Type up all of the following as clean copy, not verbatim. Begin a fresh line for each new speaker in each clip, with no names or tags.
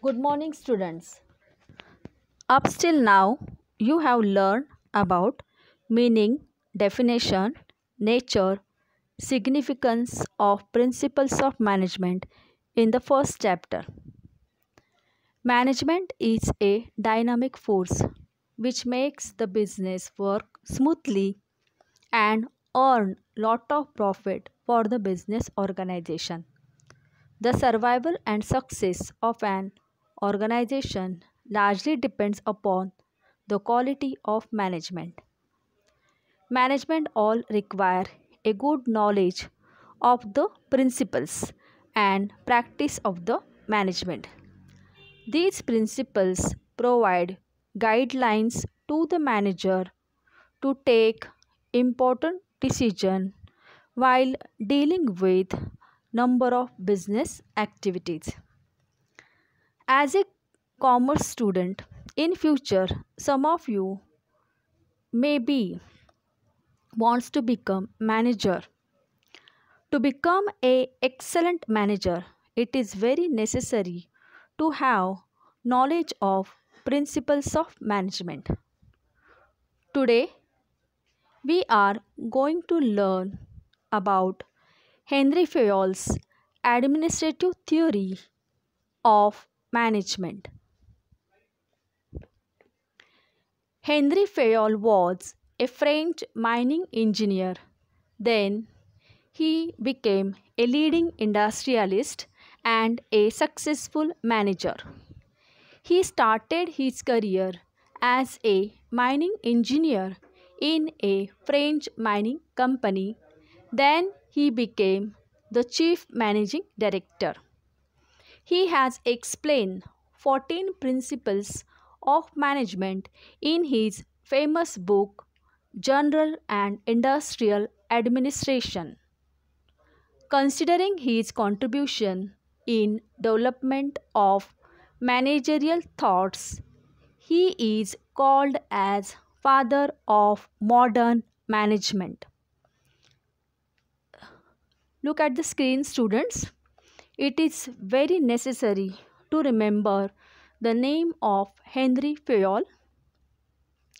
Good morning, students. Up till now, you have learned about meaning, definition, nature, significance of principles of management in the first chapter. Management is a dynamic force which makes the business work smoothly and earn lot of profit for the business organization. The survival and success of an organization largely depends upon the quality of management. Management all require a good knowledge of the principles and practice of the management. These principles provide guidelines to the manager to take important decisions while dealing with number of business activities. As a commerce student, in future, some of you maybe wants to become manager. To become a excellent manager, it is very necessary to have knowledge of principles of management. Today, we are going to learn about Henry Fayol's administrative theory of management. Henry Fayol was a French mining engineer. Then he became a leading industrialist and a successful manager. He started his career as a mining engineer in a French mining company. Then he became the chief managing director. He has explained 14 principles of management in his famous book General and Industrial Administration. Considering his contribution in development of managerial thoughts, he is called as father of modern management. Look at the screen, students. It is very necessary to remember the name of Henry Fayol,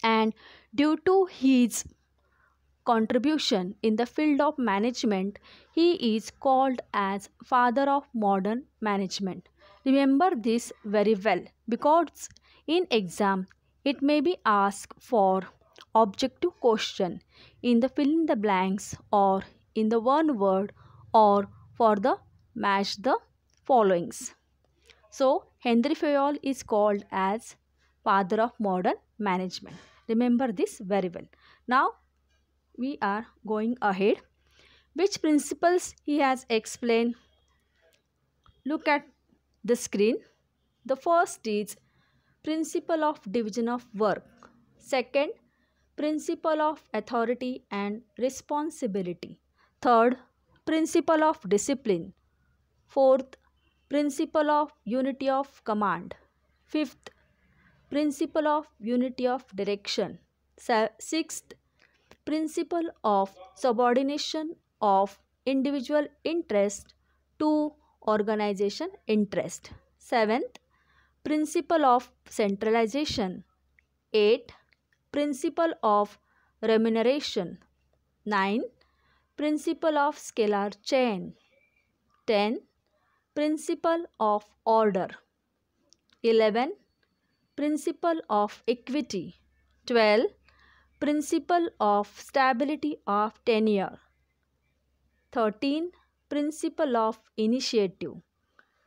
and due to his contribution in the field of management, he is called as father of modern management. Remember this very well because in exam it may be asked for objective question in the fill in the blanks or in the one word or for the match the followings. So Henry Fayol is called as father of modern management. Remember this very well. Now we are going ahead. Which principles he has explained? Look at the screen. The first is principle of division of work. Second, principle of authority and responsibility. Third, principle of discipline. Fourth, principle of unity of command. Fifth, principle of unity of direction. Sixth, principle of subordination of individual interest to organization interest. Seventh, principle of centralization. 8. Principle of remuneration. 9. Principle of scalar chain. 10. Principle of order. 11. Principle of equity. 12. Principle of stability of tenure. 13. Principle of initiative.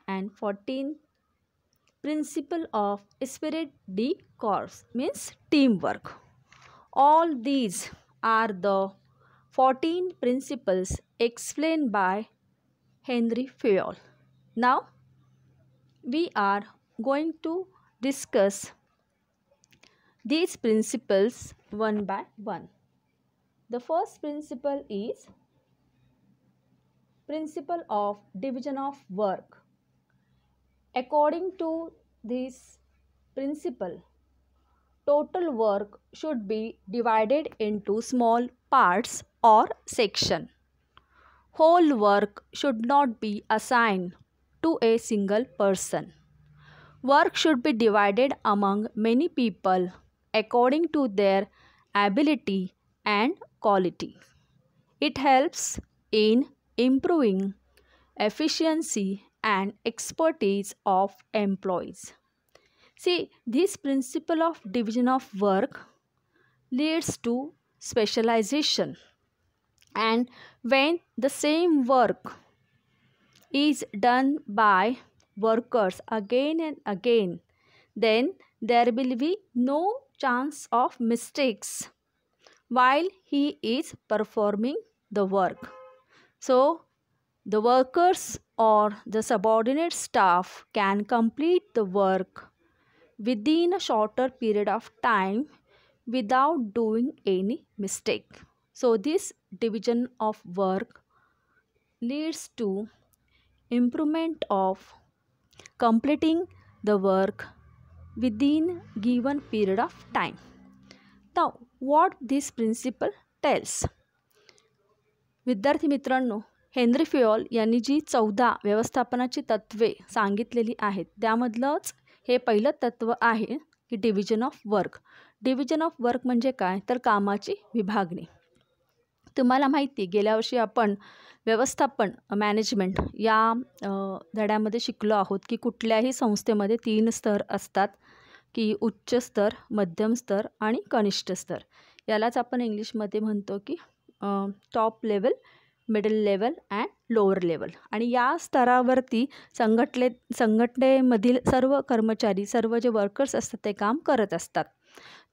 And 14. Principle of esprit de corps means teamwork. All these are the 14 principles explained by Henry Fayol. Now we are going to discuss these principles one by one. The first principle is principle of division of work. According to this principle, total work should be divided into small parts or section. Whole work should not be assigned to a single person. Work should be divided among many people according to their ability and quality. It helps in improving efficiency and expertise of employees. See, this principle of division of work leads to specialization, and when the same work is done by workers again and again, then there will be no chance of mistakes while he is performing the work. So, the workers or the subordinate staff can complete the work within a shorter period of time without doing any mistake. So, this division of work leads to improvement of completing the work within given period of time. Now, what this principle tells? विद्यार्थी मित्रांनो, Henry fuel यांनी जी 14 व्यवस्थापनाची तत्वे सांगितलेली आहेत त्यामधलंच हे पहिलं तत्व आहे की division of work. Division of work म्हणजे काय, तर कामाची विभागणी. तुम्हाला माहिती, गेल्या वर्षी आपण व्यवस्थापन मॅनेजमेंट या धड्यामध्ये शिकलो आहोत की कुठल्याही संस्थेमध्ये 3 स्तर असतात, की उच्च स्तर, मध्यम स्तर आणि कनिष्ठ स्तर. यालाच आपण इंग्लिशमध्ये म्हणतो की top level, middle level and lower level. आणि या स्तरावरती संघटनेमधील सर्व कर्मचारी, सर्व जे वर्कर्स असतात ते काम करत असतात.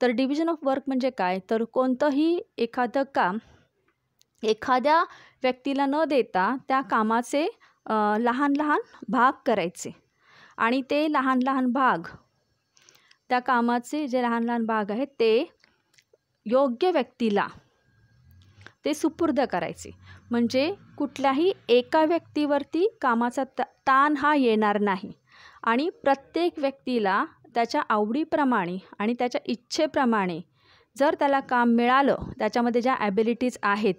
तर डिव्हिजन ऑफ वर्क म्हणजे काय, तर कोणतंही एखादं काम एखाद्या व्यक्तीला न देता त्या कामाचे लहान लहान भाग करायचे आणि ते लहान लहान भाग, त्या कामाचे जे लहान लहान भाग आहेत ते योग्य व्यक्तीला ते सुपूर्द करायचे. म्हणजे कुठल्याही एका व्यक्तीवरती कामाचा ताण हा येणार नाही आणि प्रत्येक व्यक्तीला त्याच्या आवडीप्रमाणे आणि त्याच्या इच्छेप्रमाणे जर त्याला काम मिळालं, त्याच्यामध्ये ज्या ॲबिलिटीज आहेत,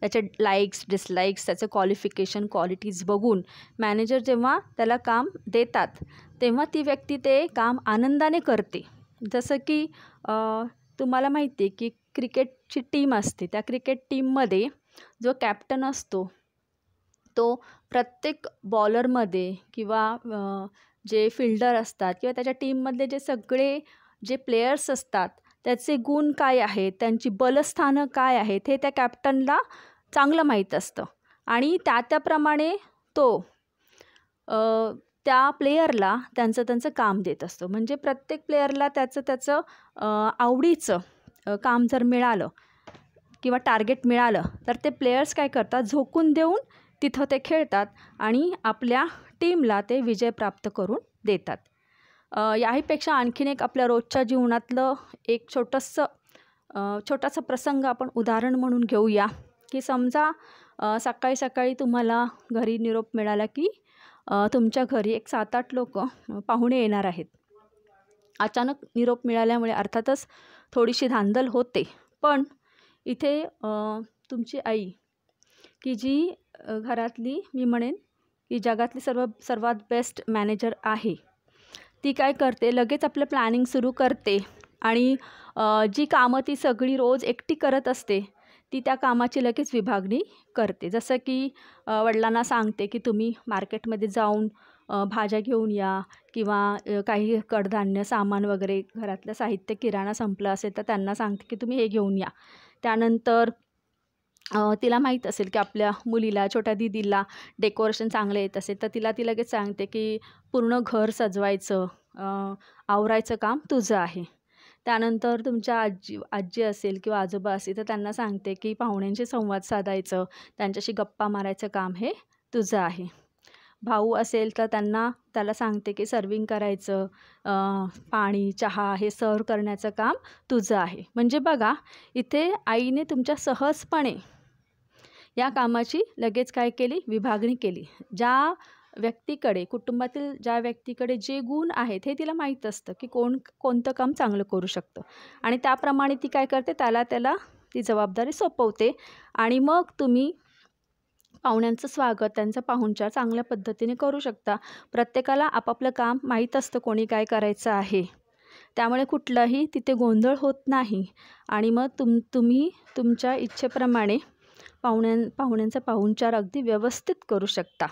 त्याचे लाईक्स, डिसलाईक्स, त्याचे क्वालिफिकेशन, क्वालिटीज बघून मॅनेजर जेव्हा त्याला काम देतात तेव्हा ती व्यक्ती ते काम आनंदाने करते. जसं की तुम्हाला माहिती आहे की क्रिकेटची टीम असते, त्या क्रिकेट टीममध्ये जो कॅप्टन असतो तो प्रत्येक बॉलरमध्ये किंवा जे फिल्डर असतात किंवा त्याच्या टीममधले जे सगळे जे प्लेयर्स असतात त्याचे गुण काय आहेत, त्यांची बलस्थानं काय आहेत हे त्या कॅप्टनला चांगलं माहीत असतं आणि त्याप्रमाणे तो त्या प्लेयरला त्यांचं काम देत असतो. म्हणजे प्रत्येक प्लेयरला त्याचं आवडीचं काम जर मिळालं किंवा टार्गेट मिळालं तर ते प्लेयर्स काय करतात, झोकून देऊन तिथं ते खेळतात आणि आपल्या टीमला ते विजय प्राप्त करून देतात. याहीपेक्षा आणखीन एक आपल्या रोजच्या जीवनातलं एक छोटासा प्रसंग आपण उदाहरण म्हणून घेऊया. की समजा सकाळी सकाळी तुम्हाला घरी निरोप मिळाला की तुमच्या घरी एक 7-8 लोक पाहुणे येणार आहेत. अचानक निरोप मिळाल्यामुळे अर्थातच थोडीशी धांदल होते, पण इथे तुमची आई की जी घरातली, मी म्हणेन की जगातली सर्वात बेस्ट मॅनेजर आहे, ती काय करते, लगेच आपलं प्लॅनिंग सुरू करते आणि जी कामं ती सगळी रोज एकटी करत असते ती त्या कामाची लगेच विभागणी करते. जसं की वडिलांना सांगते की तुम्ही मार्केटमध्ये जाऊन भाज्या घेऊन या किंवा काही कडधान्य सामान वगैरे घरातलं साहित्य किराणा संपलं असेल तर त्यांना सांगते की तुम्ही हे घेऊन या. त्यानंतर तिला माहीत असेल की आपल्या मुलीला, छोट्या दीदीला डेकोरेशन चांगलं येत असेल तर ती लगेच सांगते की पूर्ण घर सजवायचं, आवरायचं काम तुझं आहे. त्यानंतर तुमच्या आजी असेल किंवा आजोबा असेल तर त्यांना सांगते की पाहुण्यांशी संवाद साधायचं, त्यांच्याशी गप्पा मारायचं काम हे तुझं आहे. भाऊ असेल तर त्याला सांगते की सर्विंग करायचं, पाणी, चहा हे सर्व करण्याचं काम तुझं आहे. म्हणजे बघा, इथे आईने तुमच्या सहजपणे या कामाची लगेच काय केली, विभागणी केली. ज्या व्यक्तीकडे, कुटुंबातील ज्या व्यक्तीकडे जे गुण आहेत हे तिला माहीत असतं की कोणतं काम चांगलं करू शकतं आणि त्याप्रमाणे ती काय करते, त्याला ती जबाबदारी सोपवते आणि मग तुम्ही पाहुण्यांचं स्वागत, त्यांचा पाहुणचार चांगल्या पद्धतीने करू शकता. प्रत्येकाला आपापलं काम माहीत असतं कोणी काय करायचं आहे, त्यामुळे कुठलाही तिथे गोंधळ होत नाही आणि मग तुम्ही तुमच्या इच्छेप्रमाणे पाहुण्यांचा पाहुणचार अगदी व्यवस्थित करू शकता.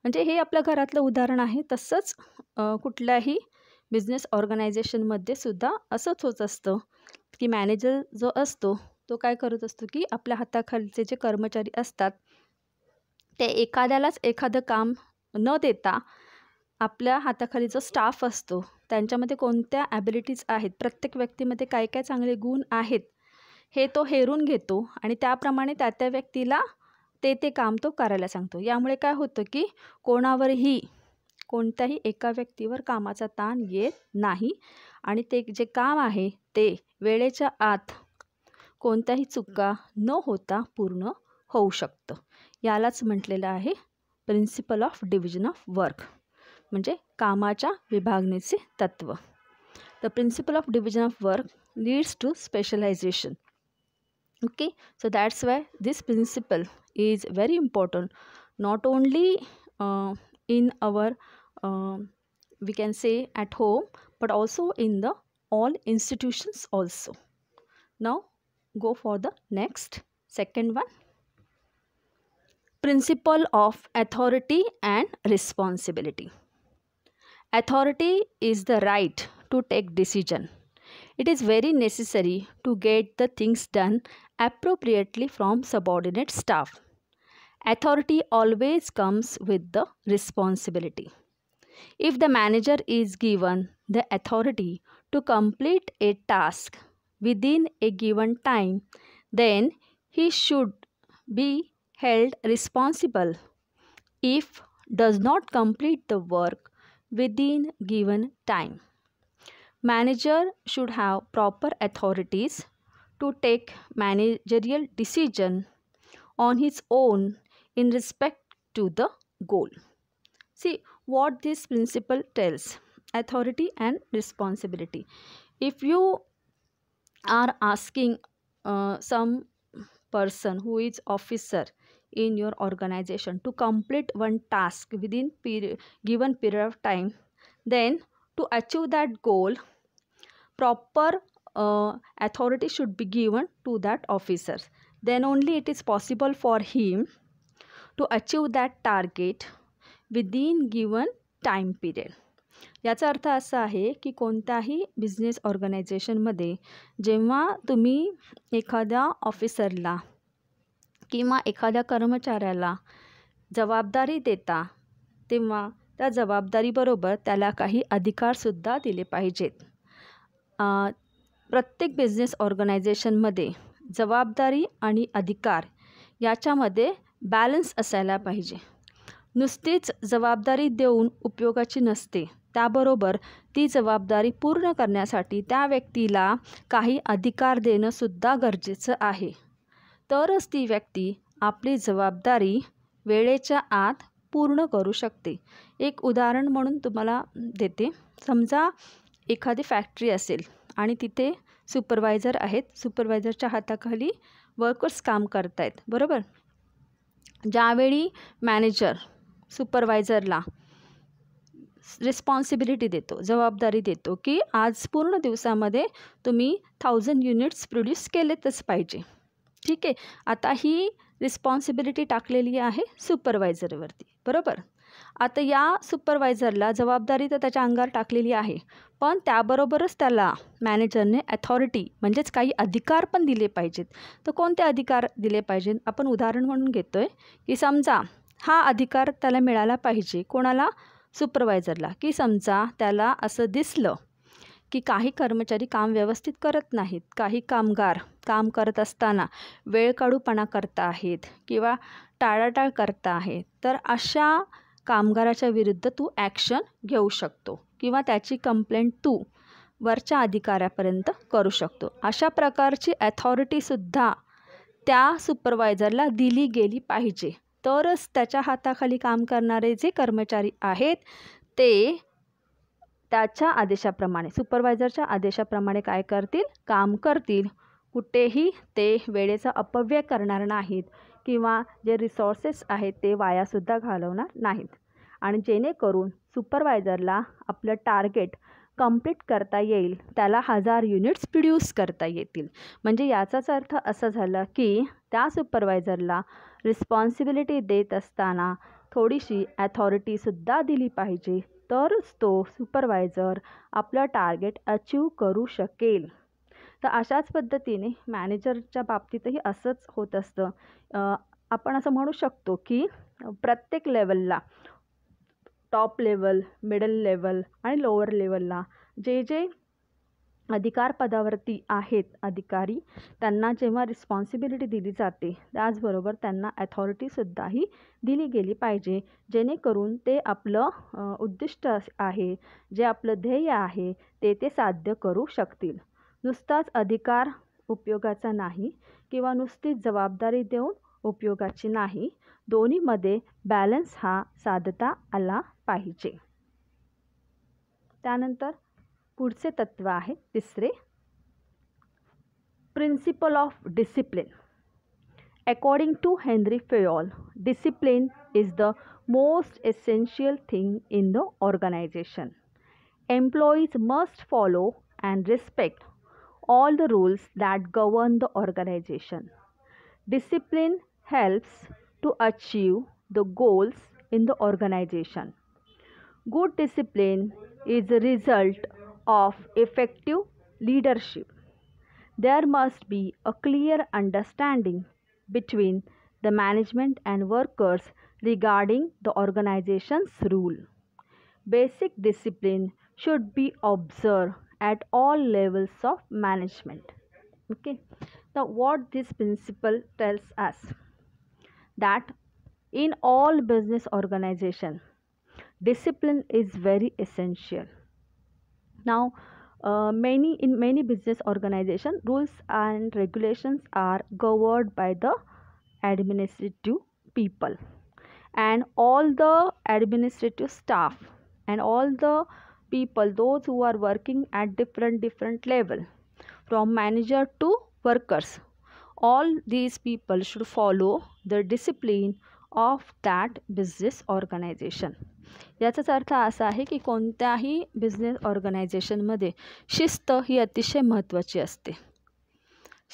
म्हणजे हे आपल्या घरातलं उदाहरण आहे. तसंच कुठल्याही बिझनेस ऑर्गनायझेशनमध्ये सुद्धा असंच होत असतं की मॅनेजर जो असतो तो काय करत असतो की आपल्या हाताखालचे जे कर्मचारी असतात ते एखाद्यालाच एखादं काम न देता आपल्या हाताखाली जो स्टाफ असतो त्यांच्यामध्ये कोणत्या ॲबिलिटीज आहेत, प्रत्येक व्यक्तीमध्ये काय काय चांगले गुण आहेत हे तो हेरून घेतो आणि त्याप्रमाणे त्या व्यक्तीला ते काम तो करायला सांगतो. यामुळे काय होतं की कोणत्याही एका व्यक्तीवर कामाचा ताण येत नाही आणि ते जे काम आहे ते वेळेच्या आत कोणत्याही चुका न होता पूर्ण होऊ शकतं. यालाच म्हटलेलं आहे principle of division of work, म्हणजे कामाच्या विभागणीचे तत्त्व. The principle of division of work leads to specialisation. Okay, so that's why this principle is very important, not only in our we can say at home, but also in the all institutions also. Now go for the next second one, principle of authority and responsibility. Authority is the right to take decision. It is very necessary to get the things done appropriately from subordinate staff. Authority always comes with the responsibility. If the manager is given the authority to complete a task within a given time, then he should be held responsible if does not complete the work within given time. Manager should have proper authorities to take managerial decision on his own in respect to the goal. See what this principle tells: authority and responsibility. If you are asking some person who is officer in your organization to complete one task within given period of time, then to achieve that goal, proper authority should be given to that officer. Then only it is possible for him to achieve that target within given time period. याचा अर्थ असा आहे की कोणत्याही business ऑर्गनायझेशनमध्ये जेव्हा तुम्ही एखाद्या ऑफिसरला किंवा एखाद्या कर्मचाऱ्याला जबाबदारी देता तेव्हा त्या जबाबदारीबरोबर त्याला काही अधिकारसुद्धा दिले पाहिजेत. प्रत्येक बिझनेस ऑर्गनायझेशनमध्ये जबाबदारी आणि अधिकार याच्यामध्ये बॅलन्स असायला पाहिजे. नुसतीच जबाबदारी देऊन उपयोगाची नसते, त्याबरोबर ती जबाबदारी पूर्ण करण्यासाठी त्या व्यक्तीला काही अधिकार देणंसुद्धा गरजेचं आहे. तरच ती व्यक्ती आपली जबाबदारी वेळेच्या आत पूर्ण करू शकते. एक उदाहरण म्हणून तुम्हाला देते. समजा एखादी फॅक्टरी असेल आणि तिथे सुपरवायझर आहेत. सुपरवायझरच्या हाताखाली वर्कर्स काम करत आहेत, बरोबर. ज्यावेळी मॅनेजर सुपरवायझरला रिस्पॉन्सिबिलिटी देतो, जबाबदारी देतो की आज पूर्ण दिवसामध्ये तुम्ही 1000 युनिट्स प्रोड्यूस केलेतच पाहिजे. ठीक आहे. आता ही रिस्पॉन्सिबिलिटी टाकलेली आहे सुपरवायझरवरती, बरोबर. आता या सुपरवायझरला जबाबदारी तर त्याच्या अंगावर टाकलेली आहे, पण त्याबरोबरच त्याला मॅनेजरने अथॉरिटी म्हणजेच काही अधिकार पण दिले पाहिजेत. तर कोणते अधिकार दिले पाहिजेत? आपण उदाहरण म्हणून घेतो आहे की समजा हा अधिकार त्याला मिळाला पाहिजे. कोणाला? सुपरवायझरला. की समजा त्याला असं दिसलं की काही कर्मचारी काम व्यवस्थित करत नाहीत, काही कामगार काम करत असताना वेळकाढूपणा करत आहेत किंवा टाळाटाळ करत आहेत, तर अशा कामगाराच्या विरुद्ध तू ॲक्शन घेऊ शकतो किंवा त्याची कंप्लेंट तू वरच्या अधिकाऱ्यापर्यंत करू शकतो. अशा प्रकारची अथॉरिटीसुद्धा त्या सुपरवायझरला दिली गेली पाहिजे. तरच त्याच्या हाताखाली काम करणारे जे कर्मचारी आहेत ते त्याच्या आदेशाप्रमाणे, सुपरवायझरच्या आदेशाप्रमाणे काय करतील? काम करतील. कुठेही ते वेळेचा अपव्यय करणार नाहीत किंवा जे रिसोर्सेस आहेत ते वायासुद्धा घालवणार नाहीत. आणि जेणेकरून सुपरवायझरला आपलं टार्गेट कंप्लीट करता येईल, त्याला 1000 युनिट्स प्रोड्यूस करता येतील. म्हणजे याचाच अर्थ असं झालं की त्या सुपरवायझरला रिस्पॉन्सिबिलिटी देत असताना थोडीशी ॲथॉरिटीसुद्धा दिली पाहिजे, तरच तो सुपरवायझर आपलं टार्गेट अचीव करू शकेल. तर अशाच पद्धतीने मॅनेजरच्या बाबतीतही असंच होत असतं. आपण असं म्हणू शकतो की प्रत्येक लेवलला, टॉप लेवल, मिडल लेवल आणि लोअर लेवलला जे जे अधिकार पदावरती आहेत अधिकारी, त्यांना जेव्हा रिस्पॉन्सिबिलिटी दिली जाते त्याचबरोबर त्यांना ॲथॉरिटीसुद्धाही दिली गेली पाहिजे, जेणेकरून ते आपलं उद्दिष्ट आहे, जे आपलं ध्येय आहे ते साध्य करू शकतील. नुसताच अधिकार उपयोगाचा नाही किंवा नुसतीच जबाबदारी देऊन उपयोगाची नाही, दोन्हीमध्ये बॅलन्स हा साधता आला पाहिजे. त्यानंतर पुढचे तत्व आहे तिसरे, principle of discipline. According to Henri Fayol, discipline is the most essential thing in the organisation. Employees must follow and respect all the rules that govern the organization. Discipline helps to achieve the goals in the organization. Good discipline is a result of effective leadership. There must be a clear understanding between the management and workers regarding the organization's rule. Basic discipline should be observed at all levels of management. Okay, now what this principle tells us, that in all business organization discipline is very essential. Now in many business organization, rules and regulations are governed by the administrative people, and all the administrative staff and all the people, those who are working at different level, from manager to workers, all these people should follow the discipline of that business organization. याचाच अर्थ असा आहे की कोणत्याही business ऑर्गनायझेशनमध्ये शिस्त ही अतिशय महत्त्वाची असते.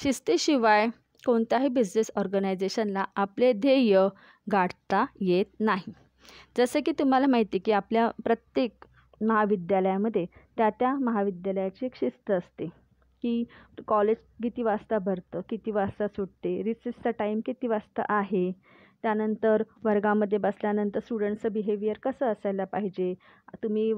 शिस्तीशिवाय कोणत्याही बिझनेस ऑर्गनायझेशनला आपले ध्येय गाठता येत नाही. जसे की तुम्हाला माहिती की आपल्या प्रत्येक महाविद्यालयामध्ये त्या महाविद्यालयाची एक शिस्त असते की कॉलेज किती वाजता भरतं, किती वाजता सुटते, रिसेसचा टाईम किती वाजता आहे, त्यानंतर वर्गामध्ये बसल्यानंतर स्टुडंट्सचं बिहेवियर कसं असायला पाहिजे, तुम्ही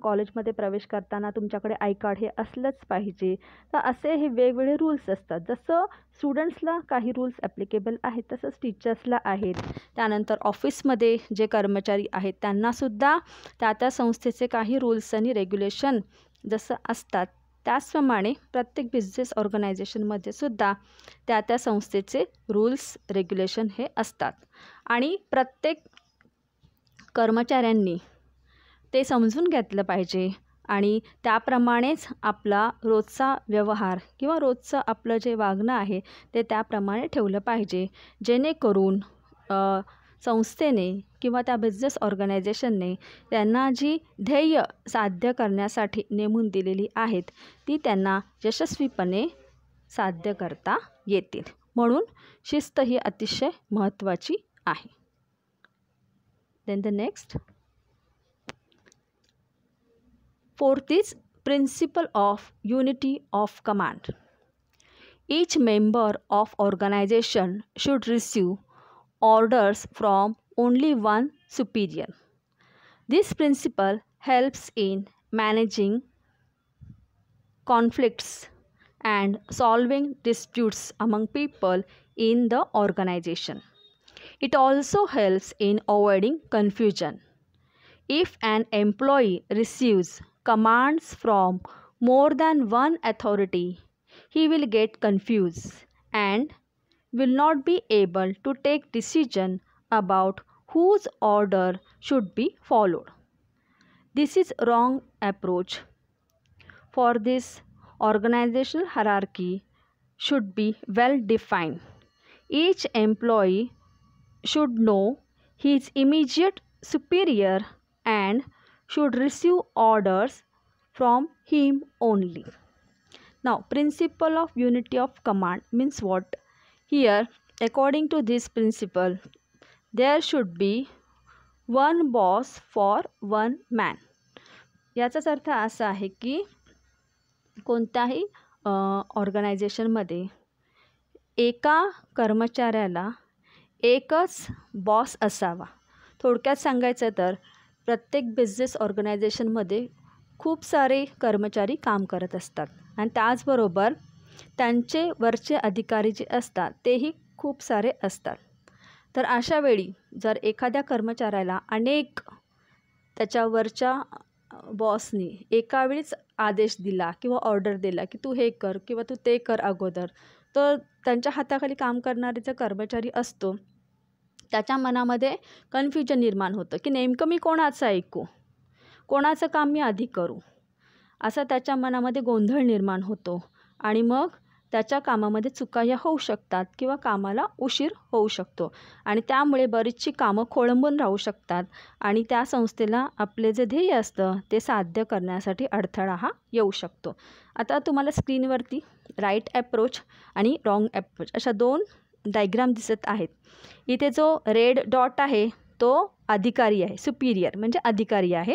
कॉलेजमध्ये प्रवेश करताना तुमच्याकडे आय कार्ड हे असलंच पाहिजे. तर असे हे वेगवेगळे रूल्स असतात. जसं स्टुडंट्सला काही रूल्स ॲप्लिकेबल आहेत तसंच टीचर्सला आहेत. त्यानंतर ऑफिसमध्ये जे कर्मचारी आहेत त्यांनासुद्धा त्या संस्थेचे काही रूल्स आणि रेग्युलेशन जसं असतात, त्याचप्रमाणे प्रत्येक बिझनेस ऑर्गनायझेशनमध्ये सुद्धा त्या संस्थेचे रूल्स रेग्युलेशन हे असतात. आणि प्रत्येक कर्मचाऱ्यांनी ते समजून घेतलं पाहिजे आणि त्याप्रमाणेच आपला रोजचा व्यवहार किंवा रोजचं आपलं जे वागणं आहे ते त्याप्रमाणे ठेवलं पाहिजे, जेणेकरून संस्थेने किंवा त्या बिझनेस ऑर्गनायझेशनने त्यांना जी ध्येय साध्य करण्यासाठी नेमून दिलेली आहेत ती त्यांना यशस्वीपणे साध्य करता येतील. म्हणून शिस्त ही अतिशय महत्त्वाची आहे. Then the next, fourth is principle of unity of command. Each member of organization should receive orders from only one superior. This principle helps in managing conflicts and solving disputes among people in the organization. It also helps in avoiding confusion. If an employee receives commands from more than one authority, he will get confused and will not be able to take decision about whose order should be followed. This is wrong approach. For this, organizational hierarchy should be well defined. Each employee should know his immediate superior and should receive orders from him only. Now, principle of unity of command means what? Here, according to this principle, there should be one boss for one man. याचाच अर्थ असा आहे की कोणत्याही ऑर्गनायझेशनमध्ये एका कर्मचाऱ्याला एकच बॉस असावा. थोडक्यात सांगायचं तर प्रत्येक बिझनेस ऑर्गनायझेशनमध्ये खूप सारे कर्मचारी काम करत असतात आणि त्याचबरोबर त्यांचे वरचे अधिकारी जे असतात तेही खूप सारे असतात. तर अशा वेळी जर एखाद्या कर्मचाऱ्याला अनेक त्याच्यावरच्या बॉसनी एका वेळीच आदेश दिला किंवा ऑर्डर दिला की तू हे कर किंवा तू ते कर अगोदर, तर त्यांच्या हाताखाली काम करणारे जो कर्मचारी असतो त्याच्या मनामध्ये कन्फ्युजन निर्माण होतं की नेमकं मी कोणाचं ऐकू, कोणाचं काम मी आधी करू, असा त्याच्या मनामध्ये गोंधळ निर्माण होतो आणि मग त्याच्या कामामध्ये चुका या होऊ शकतात किंवा कामाला उशीर होऊ शकतो आणि त्यामुळे बरीचशी कामं खोळंबून राहू शकतात आणि त्या संस्थेला आपले जे ध्येय असतं ते साध्य करण्यासाठी अडथळा हा येऊ शकतो. आता तुम्हाला स्क्रीनवरती राईट ॲप्रोच आणि रॉंग ॲप्रोच अशा दोन डायग्राम दिसत आहेत. इथे जो रेड डॉट आहे तो अधिकारी आहे, सुपिरियर म्हणजे अधिकारी आहे,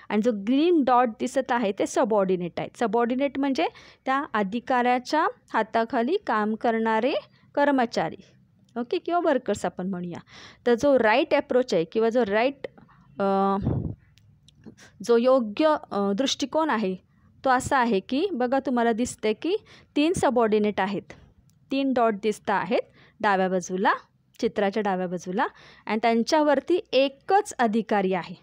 आणि जो ग्रीन डॉट दिसत आहे ते सबऑर्डिनेट आहे. सबऑर्डिनेट म्हणजे त्या अधिकाऱ्याच्या हाताखाली काम करणारे कर्मचारी, ओके, किंवा वर्कर्स आपण म्हणूया. तर जो राईट ॲप्रोच आहे किंवा जो योग्य दृष्टिकोन आहे तो असा आहे की बघा तुम्हाला दिसते की 3 सबऑर्डिनेट आहेत, 3 डॉट दिसत आहेत डाव्या बाजूला, चित्राच्या डाव्या बाजूला, आणि त्यांच्यावरती एकच अधिकारी आहे.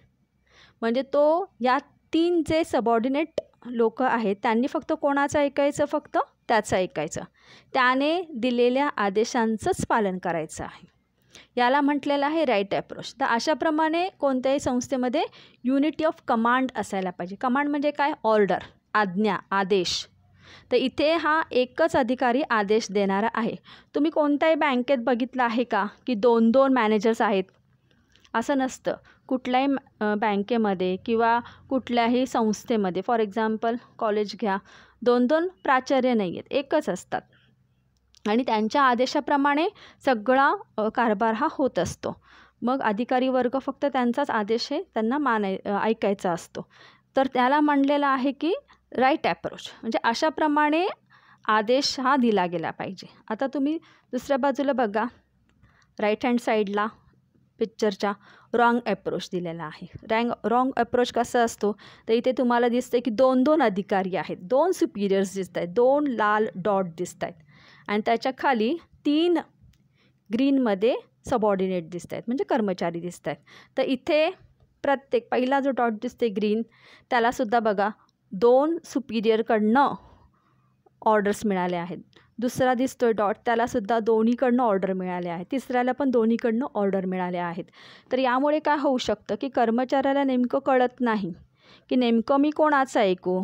म्हणजे तो या 3 जे सबऑर्डिनेट लोक आहेत त्यांनी फक्त कोणाचं ऐकायचं, फक्त त्याचं ऐकायचं, त्याने दिलेल्या आदेशांचंच पालन करायचं आहे. याला म्हटलेलं आहे राईट ॲप्रोच. तर अशाप्रमाणे कोणत्याही संस्थेमध्ये युनिटी ऑफ कमांड असायला पाहिजे. कमांड म्हणजे काय? ऑर्डर, आज्ञा, आदेश. तर इथे हा एकच अधिकारी आदेश देणारा आहे. तुम्ही कोणत्याही बँकेत बघितलं आहे का की 2-2 मॅनेजर्स आहेत? असं नसतं. कुठल्याही बँकेमध्ये किंवा कुठल्याही संस्थेमध्ये, फॉर एक्झाम्पल कॉलेज घ्या, 2-2 प्राचार्य नाही आहेत, एकच असतात आणि त्यांच्या आदेशाप्रमाणे सगळा कारभार हा होत असतो. मग अधिकारी वर्ग फक्त त्यांचाच आदेश आहे त्यांना ऐकायचा असतो. तर त्याला म्हणलेलं आहे की राईट ॲप्रोच, म्हणजे अशाप्रमाणे आदेश हा दिला गेला पाहिजे. आता तुम्ही दुसऱ्या बाजूला बघा, राईट हँड साईडला पिक्चरच्या रॉंग ॲप्रोच दिलेला आहे. रॉंग ॲप्रोच कसा असतो? तर इथे तुम्हाला दिसतं की 2-2 अधिकारी आहेत, 2 सुपिरियर्स दिसत आहेत, 2 लाल डॉट दिसत आहेत आणि त्याच्या खाली 3 ग्रीनमध्ये सबऑर्डिनेट दिसत आहेत, म्हणजे कर्मचारी दिसत आहेत. तर इथे पहिला जो डॉट दिसते ग्रीन, त्यालासुद्धा बघा 2 सुपिरियरकडनं ऑर्डर्स मिळाले आहेत. दुसरा दिसतोय डॉट, त्यालासुद्धा दोन्हीकडनं ऑर्डर मिळाले आहेत. तिसऱ्याला पण दोन्हीकडनं ऑर्डर मिळाले आहेत. तर यामुळे काय होऊ शकतं की कर्मचाऱ्याला नेमकं कळत नाही की नेमकं मी कोणाचं ऐकू,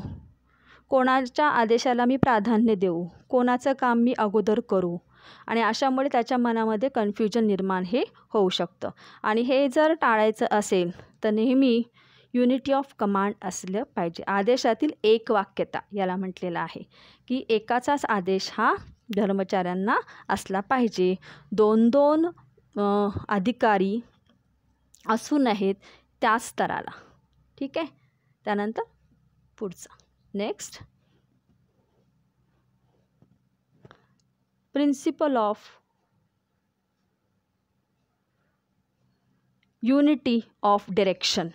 कोणाच्या आदेशाला मी प्राधान्य देऊ, कोणाचं काम मी अगोदर करू, आणि अशामुळे त्याच्या मनामध्ये कन्फ्युजन निर्माण हे होऊ शकतं. आणि हे जर टाळायचं असेल तर नेहमी युनिटी ऑफ कमांड असलं पाहिजे. आदेशातील एकवाक्यता याला म्हटलेलं आहे की एकाचाच आदेश हा कर्मचाऱ्यांना असला पाहिजे. 2-2 अधिकारी असू नयेत त्याच स्तराला. ठीक आहे. त्यानंतर पुढचा next, principle of unity of direction.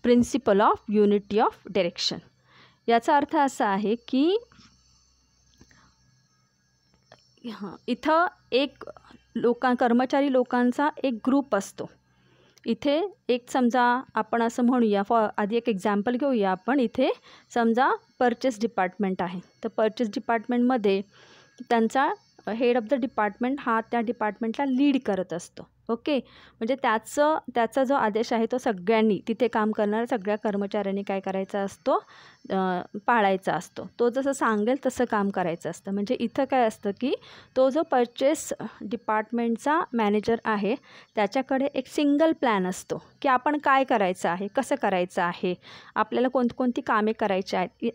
Principle of unity of direction याचा अर्थ असा आहे की इथं एक कर्मचारी लोकांचा एक ग्रुप असतो. इथे एक समजा आपण असं म्हणूया, आधी एक एक्झाम्पल घेऊया आपण. इथे समजा परचेस डिपार्टमेंट आहे. तर परचेस डिपार्टमेंटमध्ये त्यांचा हेड ऑफ द डिपार्टमेंट हा त्या डिपार्टमेंटला लीड करत असतो. ओके, म्हणजे त्याचा जो आदेश आहे तो सगळ्यांनी तिथे काम करणाऱ्या सगळ्या कर्मचाऱ्यांनी काय करायचा असतो, पाळायचा असतो. तो जसं सांगेल तसं काम करायचं असतं. म्हणजे इथं काय असतं की तो जो परचेस डिपार्टमेंटचा मॅनेजर आहे त्याच्याकडे एक सिंगल प्लॅन असतो की आपण काय करायचं आहे, कसं करायचं आहे, आपल्याला कोणकोणती कामे करायची आहेत,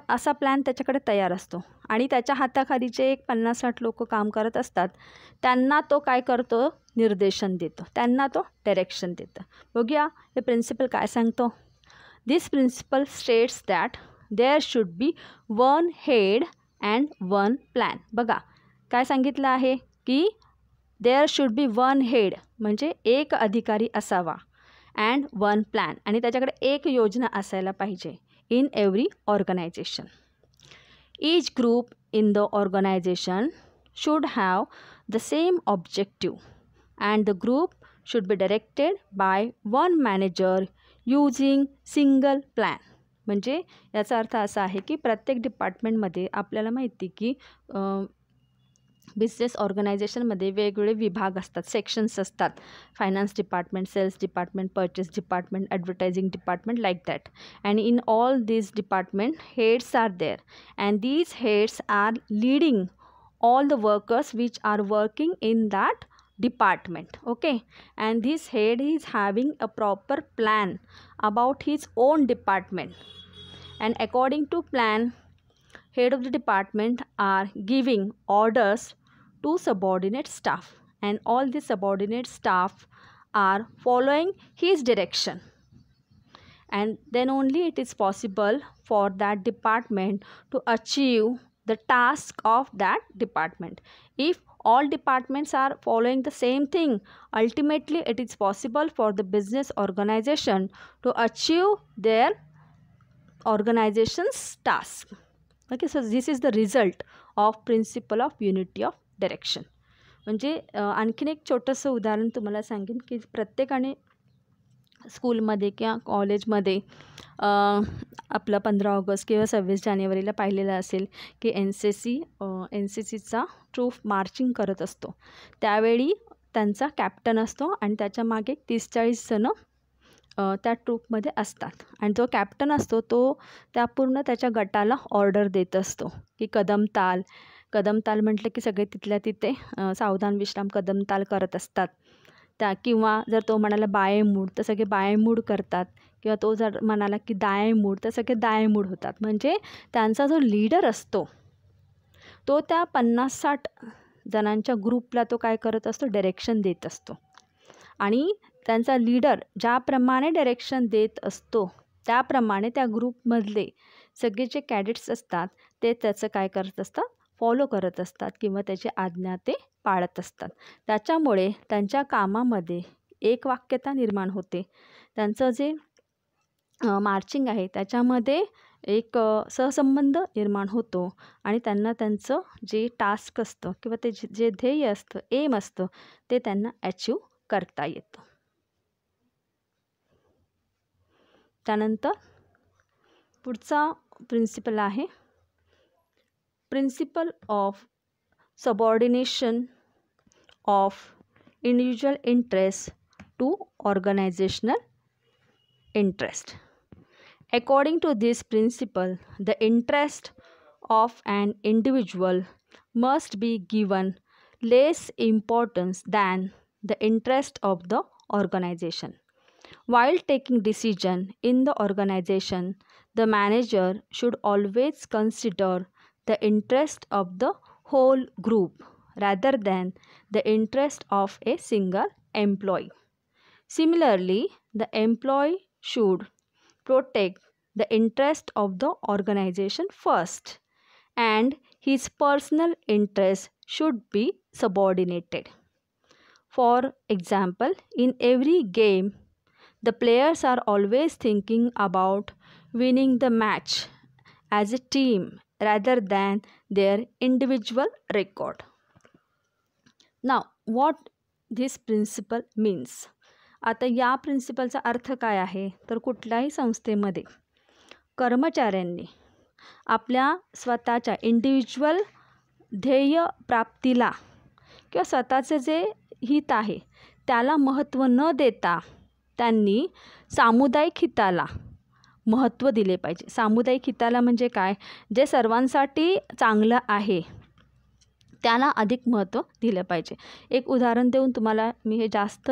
असा प्लॅन त्याच्याकडे तयार असतो. आणि त्याच्या हाताखाली जे एक 50-60 लोक काम करत असतात त्यांना तो काय करतो, निर्देशन देतो, त्यांना तो डायरेक्शन देतं. बघूया हे प्रिन्सिपल काय सांगतो. This principle states that there should be one head and one plan. बघा काय सांगितलं आहे की there should be one head म्हणजे एक अधिकारी असावा, अँड वन प्लॅन आणि त्याच्याकडे एक योजना असायला पाहिजे in every organisation. Each group in the organization should have the same objective and the group should be directed by one manager using single plan. म्हणजे याचा अर्थ असा आहे की प्रत्येक डिपार्टमेंटमध्ये आपल्याला माहिती की बिझनेस ऑर्गनायझेशनमध्ये वेगवेगळे विभाग असतात, सेक्शन्स असतात. Finance department, sales department, purchase department, advertising department, like that. And in all these department heads are there and these heads are leading all the workers which are working in that department. Okay, and this head is having a proper plan about his own department, and according to plan head of the department are giving orders to subordinate staff, and all the subordinate staff are following his direction, and then only it is possible for that department to achieve the task of that department. If all departments are following the same thing, ultimately it is possible for the business organization to achieve their organization's task. Okay, so this is the result of principle of unity of direction. म्हणजे आणखीन एक छोटंसं उदाहरण तुम्हाला सांगेन की प्रत्येकाने स्कूलमध्ये किंवा कॉलेजमध्ये आपलं 15 ऑगस्ट किंवा 26 जानेवारीला पाहिलेलं असेल की एन सी सीचा ट्रूप मार्चिंग करत असतो. त्यावेळी त्यांचा कॅप्टन असतो आणि त्याच्या मागे 30-40 जणं त्या ट्रूपमध्ये असतात आणि जो कॅप्टन असतो तो त्या पूर्ण त्याच्या गटाला ऑर्डर देत असतो की कदम ताल म्हटलं की सगळे तिथल्या तिथे सावधान विश्राम कदम ताल करत असतात. किंवा जर तो म्हणाला बाये मूड तर सगळे बाये मूड करतात, किंवा तो जर म्हणाला की दाये मूड तर सगळे दाये मूड होतात. म्हणजे त्यांचा जो लीडर असतो तो त्या 50-60 जणांच्या ग्रुपला तो काय करत असतो, डायरेक्शन देत असतो. आणि त्यांचा लीडर ज्याप्रमाणे डायरेक्शन देत असतो त्याप्रमाणे त्या ग्रुपमधले सगळे जे कॅडेट्स असतात ते त्याचं काय करत असतात, फॉलो करत असतात किंवा त्याची आज्ञा ते पाळत असतात. त्याच्यामुळे त्यांच्या कामामध्ये एक वाक्यता निर्माण होते. त्यांचं जे मार्चिंग आहे त्याच्यामध्ये एक सहसंबंध निर्माण होतो आणि त्यांना त्यांचं जे टास्क असतं किंवा ते जे ध्येय असतं, एम असतं, ते त्यांना अचीव करता येतं. त्यानंतर पुढचा प्रिन्सिपल आहे principle of subordination of individual interest to organizational interest. According to this principle, the interest of an individual must be given less importance than the interest of the organization. While taking decision in the organization, the manager should always consider the interest of the whole group rather than the interest of a single employee. Similarly, the employee should protect the interest of the organization first, and his personal interest should be subordinated. For example, in every game, the players are always thinking about winning the match as a team rather than their individual record. Now, what this principle means? आता या प्रिन्सिपलचा अर्थ काय आहे तर कुठल्याही संस्थेमध्ये कर्मचाऱ्यांनी आपल्या स्वतःच्या इंडिव्हिज्युअल ध्येय प्राप्तीला किंवा स्वतःचे जे हित आहे त्याला महत्त्व न देता त्यांनी सामुदायिक हिताला महत्त्व दिले पाहिजे. सामुदायिक हिताला म्हणजे काय, जे सर्वांसाठी चांगलं आहे त्याला अधिक महत्त्व दिलं पाहिजे. एक उदाहरण देऊन तुम्हाला मी हे जास्त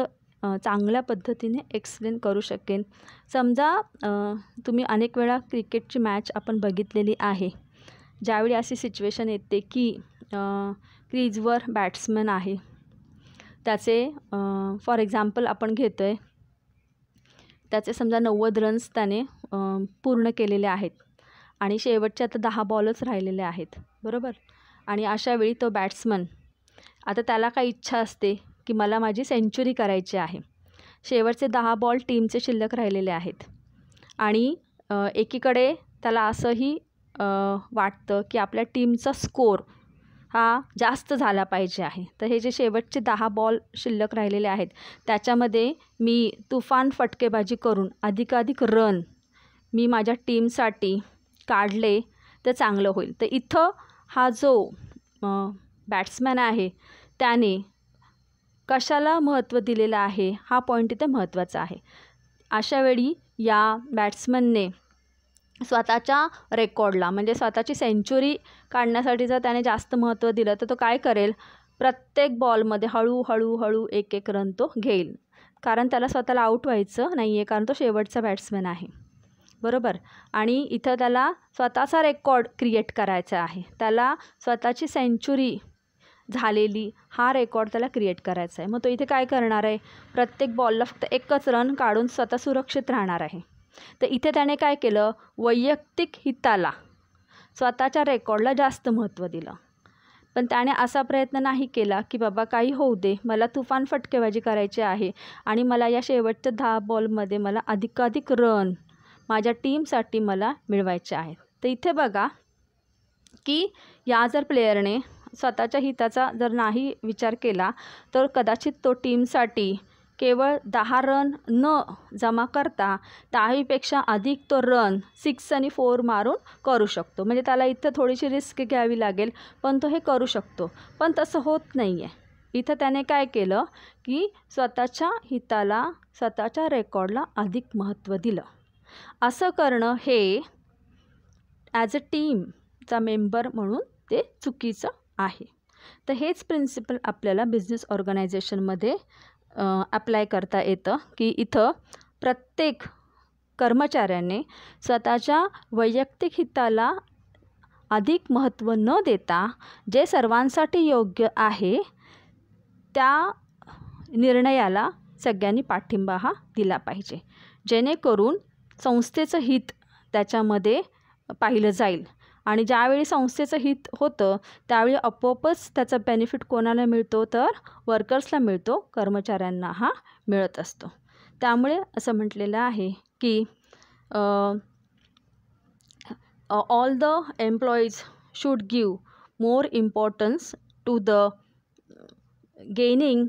चांगल्या पद्धतीने एक्सप्लेन करू शकेन. समजा तुम्ही अनेक वेळा क्रिकेटची मॅच आपण बघितलेली आहे. ज्यावेळी अशी सिच्युएशन येते की क्रीजवर बॅट्समन आहे, त्याचे फॉर एक्झाम्पल आपण घेतो आहे, त्याचे समजा 90 रन्स त्याने पूर्ण केलेले आहेत आणि शेवटचे आता 10 बॉलच राहिलेले आहेत, बरोबर. आणि अशावेळी तो बॅट्समन, आता त्याला काही इच्छा असते की मला माझी सेंचुरी करायची आहे. शेवटचे 10 बॉल टीमचे शिल्लक राहिलेले आहेत आणि एकीकडे त्याला असंही वाटतं की आपल्या टीमचा स्कोर हा जास्त झाला पाहिजे आहे. तर हे जे शेवटचे 10 बॉल शिल्लक राहिलेले आहेत त्याच्यामध्ये मी तुफान फटकेबाजी करून अधिकाधिक रन मी माझ्या टीमसाठी काढले तर चांगलं होईल. तर इथं हा जो बॅट्समॅन आहे त्याने कशाला महत्त्व दिलेलं आहे हा पॉईंट इथे महत्त्वाचा आहे. अशावेळी या बॅट्समनने स्वतःच्या रेकॉर्डला म्हणजे स्वतःची सेंचुरी काढण्यासाठी जर त्याने जास्त महत्त्व दिलं तर तो काय करेल, प्रत्येक बॉलमध्ये हळूहळू एक रन तो घेईल. कारण त्याला स्वतःला आऊट व्हायचं नाही आहे, कारण तो शेवटचा बॅट्समॅन आहे, बरोबर. आणि इथं त्याला स्वतःचा रेकॉर्ड क्रिएट करायचा आहे. त्याला स्वतःची सेंचुरी झालेली हा रेकॉर्ड त्याला क्रिएट करायचा आहे. मग तो इथे काय करणार आहे, प्रत्येक बॉलला फक्त एकच रन काढून स्वतः सुरक्षित राहणार आहे. तर इथे त्याने काय केलं, वैयक्तिक हिताला स्वतःच्या रेकॉर्डला जास्त महत्त्व दिलं. पण त्याने असा प्रयत्न नाही केला की बाबा काही होऊ दे, मला तुफान फटकेबाजी करायची आहे आणि मला या शेवटच्या 10 बॉलमध्ये मला अधिकाधिक रन माझ्या टीमसाठी मला मिळवायचे आहेत. तर इथे बघा की या जर प्लेयरने स्वतःच्या हिताचा जर नाही विचार केला तर कदाचित तो टीमसाठी केवळ 10 रन न जमा करता 10पेक्षा अधिक तो रन 6 आणि 4 मारून करू शकतो. म्हणजे त्याला इथं थोडीशी रिस्क घ्यावी लागेल, पण तो हे करू शकतो. पण तसं होत नाही आहे. इथं त्याने काय केलं की स्वतःच्या हिताला, स्वतःच्या रेकॉर्डला अधिक महत्त्व दिलं. असं करणं हे ॲज अ टीमचा मेंबर म्हणून ते चुकीचं आहे. तर हेच प्रिन्सिपल आपल्याला बिझनेस ऑर्गनायझेशनमध्ये अप्लाय करता येतं की इथं प्रत्येक कर्मचाऱ्याने स्वतःच्या वैयक्तिक हिताला अधिक महत्त्व न देता जे सर्वांसाठी योग्य आहे त्या निर्णयाला सगळ्यांनी पाठिंबा हा दिला पाहिजे, जेणेकरून संस्थेचं हित त्याच्यामध्ये पाहिलं जाईल. आणि ज्यावेळी संस्थेचं हित होतं त्यावेळी आपोआपच त्याचा बेनिफिट कोणाला मिळतो, तर वर्कर्सला मिळतो, कर्मचाऱ्यांना हा मिळत असतो. त्यामुळे असं म्हटलेलं आहे की all the employees should give more importance to the gaining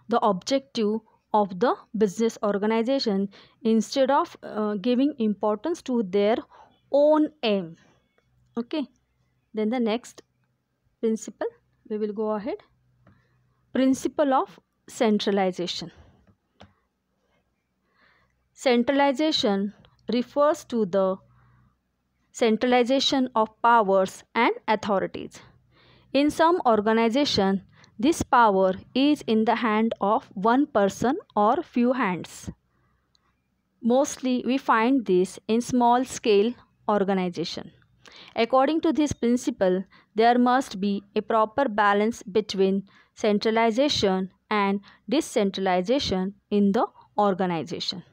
the objective of the business organization instead of giving importance to their own aim. Okay, then the next principle we will go ahead. Principle of centralization. Centralization refers to the centralization of powers and authorities. In some organization this power is in the hand of one person or few hands. Mostly we find this in small scale organization. According to this principle, there must be a proper balance between centralization and decentralization in the organization.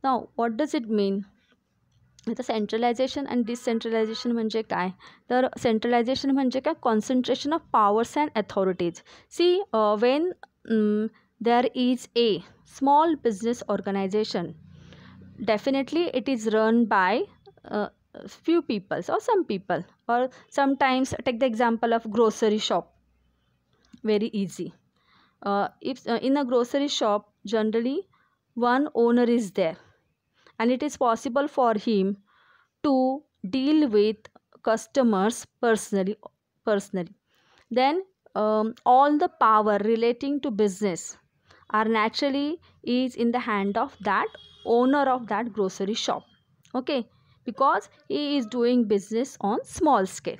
Now, what does it mean? आता सेंट्रलायझेशन आणि decentralisation म्हणजे काय, तर centralisation म्हणजे काय, concentration of powers and authorities. See when there is a small business organisation, definitely it is run by few people or some people, or sometimes take the example of grocery shop, very easy. If in a grocery shop generally one owner is there and it is possible for him to deal with customers personally. Then all the power relating to business are naturally is in the hand of that owner of that grocery shop. Okay, because he is doing business on small scale.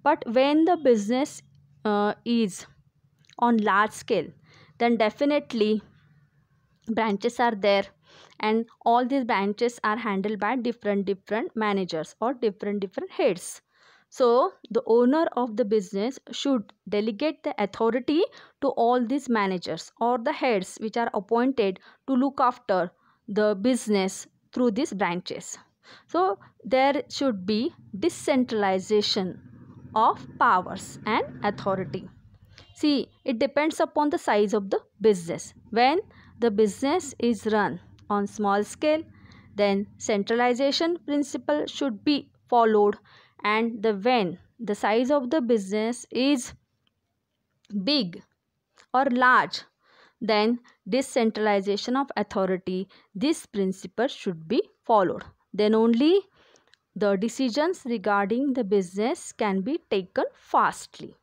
But when the business is on large scale, then definitely branches are there, and all these branches are handled by different managers or different heads. So the owner of the business should delegate the authority to all these managers or the heads which are appointed to look after the business through these branches. So there should be decentralization of powers and authority. See, it depends upon the size of the business. When the business is run on small scale, then centralization principle should be followed, and when the size of the business is big or large, then decentralization of authority, this principle should be followed. Then only the decisions regarding the business can be taken fastly.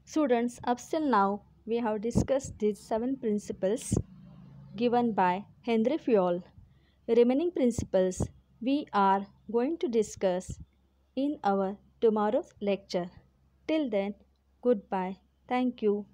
Students, up till now, we have discussed these 7 principles given by Henry Fayol. Remaining principles we are going to discuss in our tomorrow's lecture. Till then, goodbye. Thank you.